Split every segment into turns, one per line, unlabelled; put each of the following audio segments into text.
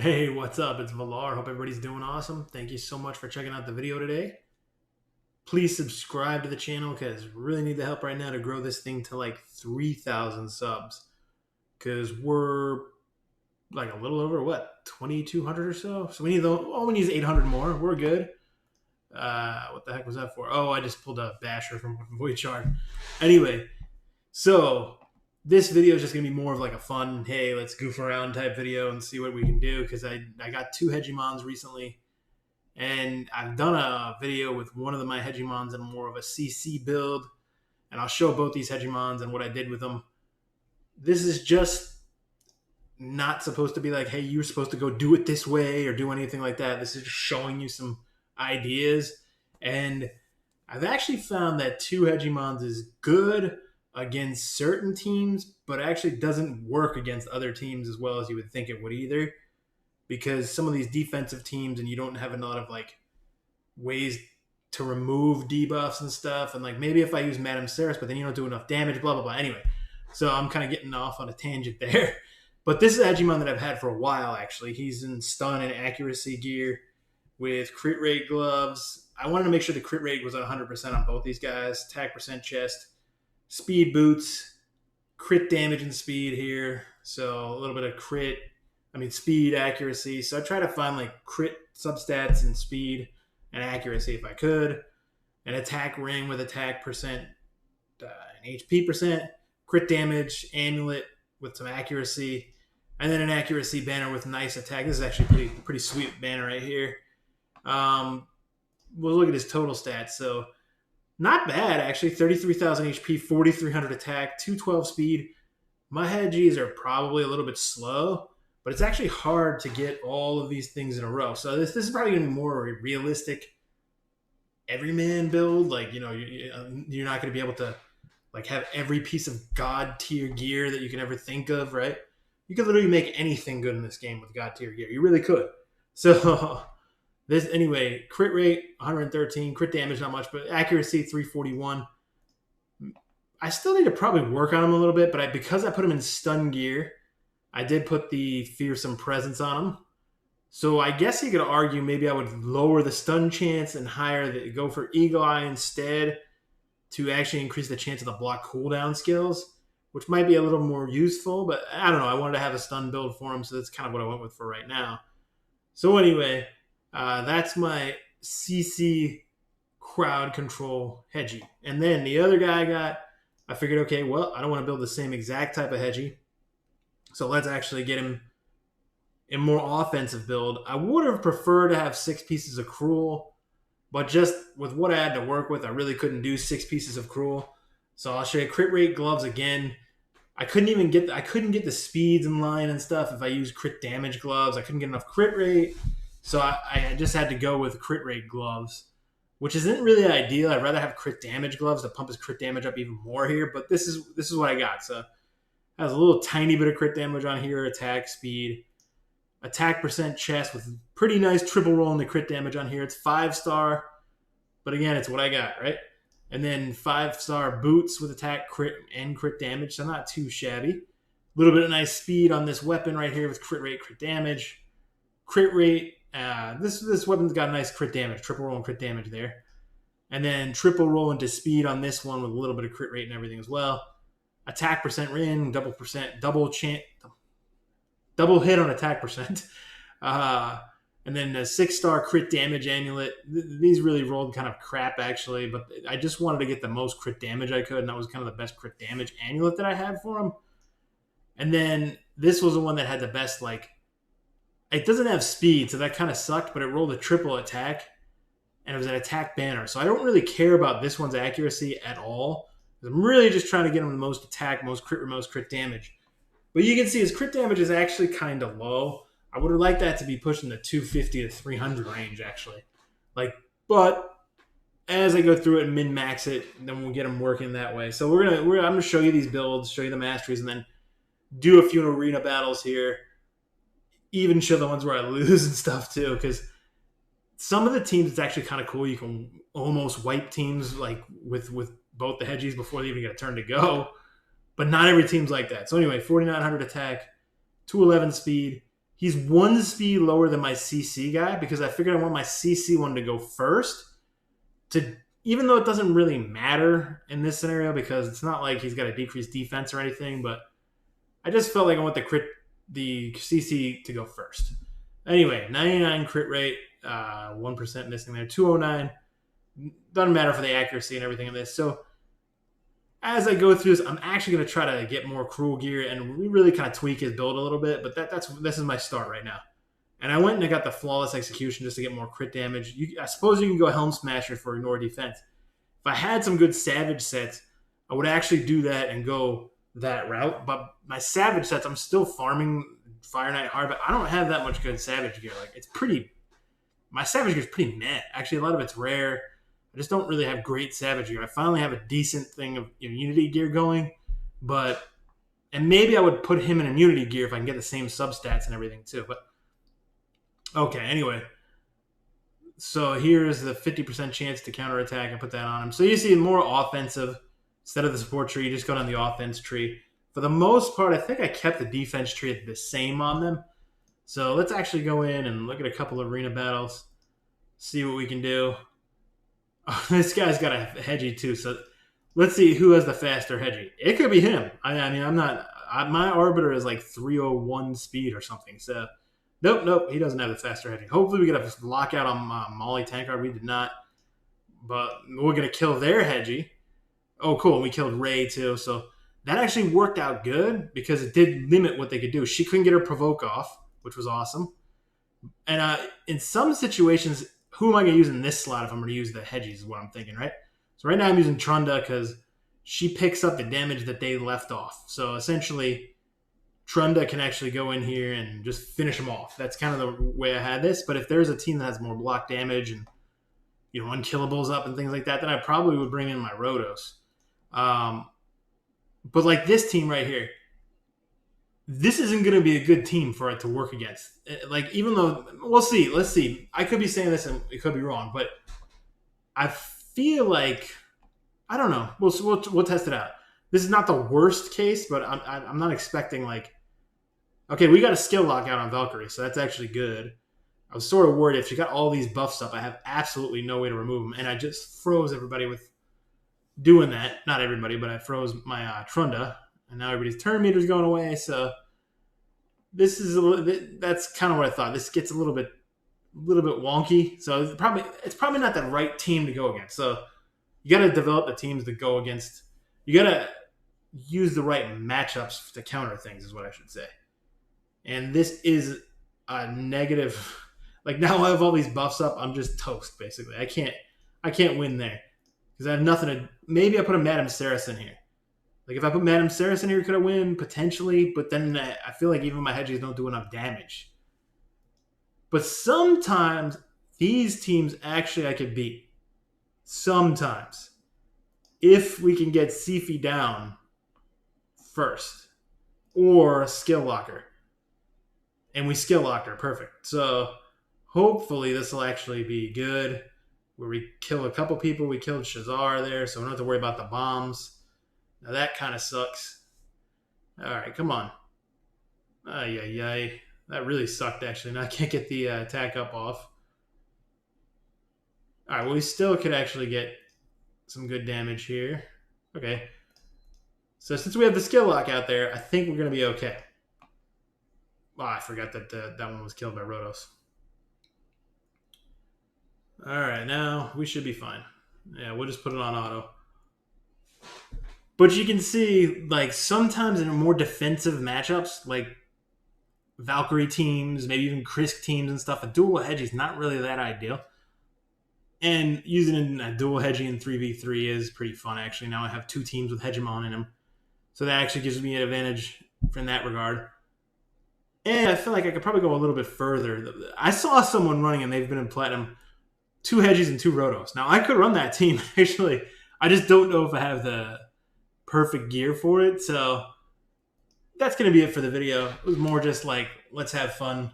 Hey, what's up? It's Valar. Hope everybody's doing awesome. Thank you so much for checking out the video today. Please subscribe to the channel because really need the help right now to grow this thing to like 3,000 subs. Because we're like a little over what, 2,200 or so. So we need all we need is 800 more. We're good. What the heck was that for? Oh, I just pulled a basher from Void Chart. Anyway, so this video is just gonna be more of like a fun, hey, let's goof around type video and see what we can do because I got two Hegemons recently, and I've done a video with one of my Hegemons in more of a CC build, and I'll show both these Hegemons and what I did with them. This is just not supposed to be like, hey, you're supposed to go do it this way or do anything like that. This is just showing you some ideas, and I've actually found that two Hegemons is good against certain teams, but actually doesn't work against other teams as well as you would think it would either. Because some of these defensive teams, and you don't have a lot of like ways to remove debuffs and stuff, and like maybe if I use Madame Ceres, but then you don't do enough damage, blah blah blah. Anyway, so I'm kind of getting off on a tangent there. But this is a Hegemon that I've had for a while actually. He's in stun and accuracy gear with crit rate gloves. I wanted to make sure the crit rate was at 100% on both these guys. Attack percent chest, speed boots, crit damage and speed here. So a little bit of speed, accuracy. So I try to find like crit substats and speed and accuracy if I could. An attack ring with attack percent, an HP percent, crit damage, amulet with some accuracy, and then an accuracy banner with nice attack. This is actually pretty sweet banner right here. We'll look at his total stats. So not bad, actually. 33,000 HP, 4,300 attack, 212 speed. My Hedgies are probably a little bit slow, but it's actually hard to get all of these things in a row. So this is probably going to be more realistic everyman build. Like, you know, you're not going to be able to like have every piece of God tier gear that you can ever think of, right? You could literally make anything good in this game with God tier gear. You really could. So this anyway, crit rate 113, crit damage not much, but accuracy 341. I still need to probably work on him a little bit, but because I put him in stun gear, I did put the fearsome presence on him. So I guess you could argue maybe I would lower the stun chance and go for Eagle Eye instead to actually increase the chance of the block cooldown skills, which might be a little more useful, but I don't know. I wanted to have a stun build for him, so that's kind of what I went with for right now. So anyway, that's my CC crowd control Hedgie. And then the other guy I figured, okay, well, I don't want to build the same exact type of Hedgie. So let's actually get him a more offensive build. I would have preferred to have 6 pieces of Cruel, but just with what I had to work with, I really couldn't do 6 pieces of Cruel. So I'll show you crit rate gloves again. I couldn't get the speeds in line and stuff if I used crit damage gloves. I couldn't get enough crit rate. So I just had to go with crit rate gloves, which isn't really ideal. I'd rather have crit damage gloves to pump his crit damage up even more here, but this is what I got. So it has a little tiny bit of crit damage on here, attack, speed, attack percent chest with pretty nice triple roll in the crit damage on here. It's 5-star, but again, it's what I got, right? And then 5-star boots with attack, crit, and crit damage, so not too shabby. A little bit of nice speed on this weapon right here with crit rate, crit damage. Crit rate, this weapon's got a nice crit damage, triple roll and crit damage there. And then triple roll into speed on this one with a little bit of crit rate and everything as well. Attack percent ring, double hit on attack percent. And then the 6-star crit damage amulet. These really rolled kind of crap, actually, but I just wanted to get the most crit damage I could, and that was kind of the best crit damage amulet that I had for him. And then this was the one that had the best, like, it doesn't have speed, so that kind of sucked, but it rolled a triple attack, and it was an attack banner. So I don't really care about this one's accuracy at all. I'm really just trying to get him the most attack, most crit damage. But you can see his crit damage is actually kind of low. I would have liked that to be pushing the 250 to 300 range, actually. But as I go through it and min-max it, then we'll get them working that way. So I'm gonna show you these builds, show you the masteries, and then do a few arena battles here. Even show the ones where I lose and stuff too, because some of the teams, it's actually kind of cool. You can almost wipe teams like with both the Hedgies before they even get a turn to go. But not every team's like that. So anyway, 4,900 attack, 211 speed, He's one speed lower than my CC guy because I figured I want my CC one to go first. To even though it doesn't really matter in this scenario because it's not like he's got a decreased defense or anything, but I just felt like I want the CC to go first. Anyway, 99 crit rate, 1% missing there, 209. Doesn't matter for the accuracy and everything in this. So as I go through this, I'm actually going to try to get more cruel gear and really kind of tweak his build a little bit. But this is my start right now. And I went and I got the flawless execution just to get more crit damage. I suppose you can go Helm Smasher for ignore defense. If I had some good Savage sets, I would actually do that and go that route. But my Savage sets, I'm still farming Fire Knight hard, but I don't have that much good Savage gear. Like my Savage gear is pretty meh. Actually, a lot of it's rare. I just don't really have great Savage gear. I finally have a decent thing of immunity gear going, and maybe I would put him in immunity gear if I can get the same substats and everything too. But okay, anyway. So here's the 50% chance to counterattack. I put that on him. So you see more offensive. Instead of the support tree, you just go down the offense tree. For the most part, I think I kept the defense tree the same on them. So let's actually go in and look at a couple of arena battles. See what we can do. Oh, this guy's got a Hegi too. So let's see who has the faster Hegi. It could be him. I mean, my Arbiter is like 301 speed or something. So Nope. He doesn't have the faster Hegi. Hopefully we get a lockout on Molly Tankard. We did not. But we're going to kill their Hegi. Oh, cool. And we killed Ray, too. So that actually worked out good because it did limit what they could do. She couldn't get her Provoke off, which was awesome. And in some situations, who am I going to use in this slot if I'm going to use the Hegis is what I'm thinking, right? So right now I'm using Trunda because she picks up the damage that they left off. So essentially, Trunda can actually go in here and just finish them off. That's kind of the way I had this. But if there's a team that has more block damage and unkillables up and things like that, then I probably would bring in my Rotos. But like this team right here, this isn't going to be a good team for it to work against. Like even though we'll see, let's see. I could be saying this and it could be wrong, but I feel like I don't know. We'll test it out. This is not the worst case, but I'm not expecting like. Okay, we got a skill lockout on Valkyrie, so that's actually good. I was sort of worried if she got all these buffs up, I have absolutely no way to remove them. And I just froze everybody with doing that. Not everybody, but I froze my Trunda. And now everybody's turn meter's going away. So this is that's kind of what I thought. This gets a little bit wonky. So it's probably not the right team to go against. So you got to develop the teams to go against. You got to use the right matchups to counter things is what I should say. And this is a negative. Like now I have all these buffs up. I'm just toast basically. I can't win there because I have nothing to. Maybe I put a Madame Saracen here. Like if I put Madame Saracen here, could I win potentially? But then I feel like even my Hegis don't do enough damage. But sometimes these teams actually I could beat. Sometimes, if we can get Sifi down first or Skill Locker. And we skill locked her. Perfect. So hopefully this will actually be good. Where we kill a couple people. We killed Shazar there, so we don't have to worry about the bombs. Now that kind of sucks. All right, come on. Ay. That really sucked, actually. Now I can't get the attack up off. All right, well, we still could actually get some good damage here. Okay. So since we have the skill lock out there, I think we're going to be okay. Oh, I forgot that that one was killed by Rotos. All right, now we should be fine. Yeah, we'll just put it on auto. But you can see, like, sometimes in more defensive matchups, like Valkyrie teams, maybe even Krisk teams and stuff, a dual Hegi is not really that ideal. And using a dual Hegi in 3v3 is pretty fun, actually. Now I have two teams with Hegemon in them. So that actually gives me an advantage in that regard. And I feel like I could probably go a little bit further. I saw someone running, and they've been in Platinum, 2 Hegis and 2 Rotos. Now, I could run that team, actually. I just don't know if I have the perfect gear for it. So that's going to be it for the video. It was more just like, let's have fun.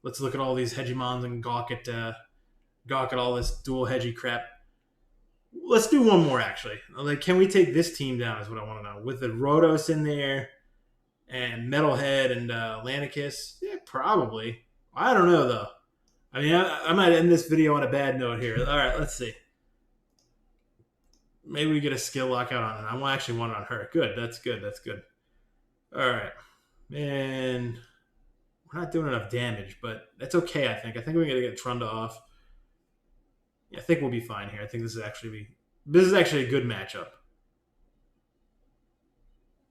Let's look at all these Hegemons and gawk at all this dual Hegi crap. Let's do one more, actually. Like, can we take this team down is what I want to know. With the Rotos in there, and Metalhead and Lanicus, yeah, probably. I don't know, though. I mean, I might end this video on a bad note here. All right, let's see. Maybe we get a skill lockout on it. I actually want it on her. Good. That's good. That's good. All right. And we're not doing enough damage, but that's okay, I think. I think we're going to get Trunda off. Yeah, I think we'll be fine here. I think this is actually a good matchup.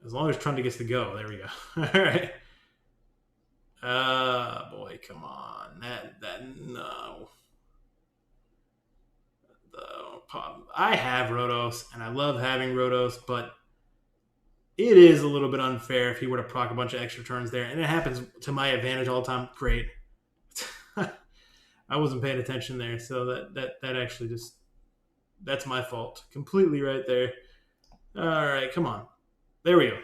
As long as Trunda gets to go. There we go. All right. Boy, come on. No. I have Rotos, and I love having Rotos, but it is a little bit unfair if he were to proc a bunch of extra turns there, and it happens to my advantage all the time. Great. I wasn't paying attention there, so that actually just, that's my fault. Completely right there. All right, come on. There we go.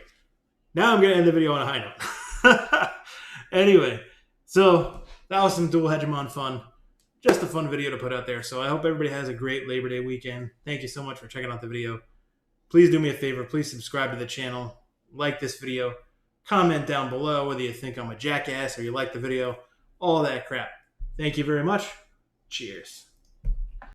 Now I'm going to end the video on a high note. Anyway, so that was some dual Hegemon fun. Just a fun video to put out there. So I hope everybody has a great Labor Day weekend. Thank you so much for checking out the video. Please do me a favor. Please subscribe to the channel. Like this video. Comment down below whether you think I'm a jackass or you like the video. All that crap. Thank you very much. Cheers.